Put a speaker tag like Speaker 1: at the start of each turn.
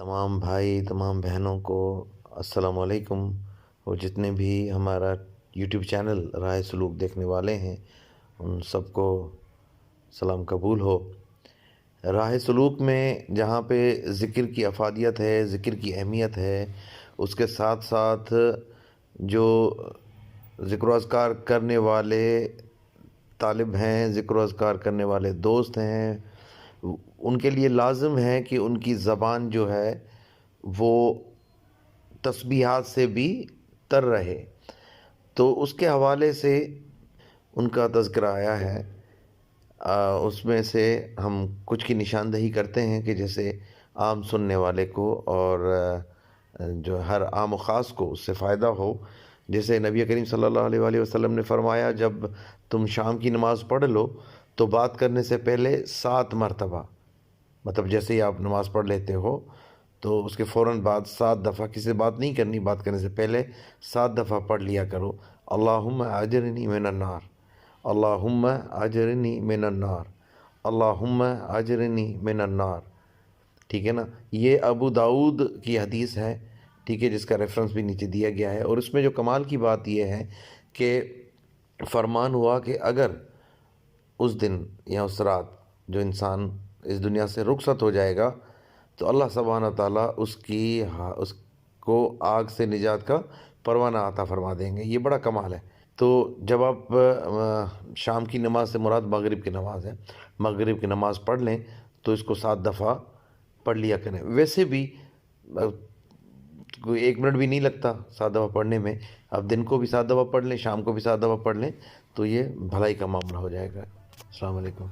Speaker 1: तमाम भाई, तमाम बहनों को अस्सलाम वालेकुम। और जितने भी हमारा यूट्यूब चैनल राह सलूक देखने वाले हैं, उन सबको सलाम कबूल हो। राह सलूक में जहाँ पे ज़िक्र की अफादियत है, ज़िक्र की अहमियत है, उसके साथ साथ जो ज़िक्र अज़कार करने वाले तालिब हैं, ज़िक्र अज़कार करने वाले दोस्त हैं, उनके लिए लाज़िम है कि उनकी ज़बान जो है वो तस्बीहात से भी तर रहे। तो उसके हवाले से उनका तज़किरा आया है। उसमें से हम कुछ की निशानदही करते हैं कि जैसे आम सुनने वाले को और जो हर आम व ख़ास को उससे फ़ायदा हो। जैसे नबी करीम सल्लल्लाहु अलैहि वसल्लम ने फ़रमाया, जब तुम शाम की नमाज़ पढ़ लो तो बात करने से पहले 7 मरतबा, मतलब जैसे ही आप नमाज़ पढ़ लेते हो तो उसके फ़ौरन बाद 7 दफ़ा, किसी से बात नहीं करनी, बात करने से पहले 7 दफ़ा पढ़ लिया करो, अल्लाहुम्मा अजरनी मिनन नार, अल्लाहुम्मा अजरनी मिनन नार, अल्लाहुम्मा अजरनी मिनन नार। ठीक है ना। ये अबू दाऊद की हदीस है, ठीक है, जिसका रेफरेंस भी नीचे दिया गया है। और इसमें जो कमाल की बात यह है कि फरमान हुआ कि अगर उस दिन या उस रात जो इंसान इस दुनिया से रुखसत हो जाएगा तो अल्लाह सुब्हानहू व तआला उसको आग से निजात का परवाना अता फरमा देंगे। ये बड़ा कमाल है। तो जब आप शाम की नमाज से मुराद मगरिब की नमाज है, मगरिब की नमाज पढ़ लें तो इसको 7 दफ़ा पढ़ लिया करें। वैसे भी कोई 1 मिनट भी नहीं लगता 7 दफ़ा पढ़ने में। अब दिन को भी 7 दफ़ा पढ़ लें, शाम को भी 7 दफ़ा पढ़ लें तो ये भलाई का मामला हो जाएगा। अस्सलाम वालेकुम।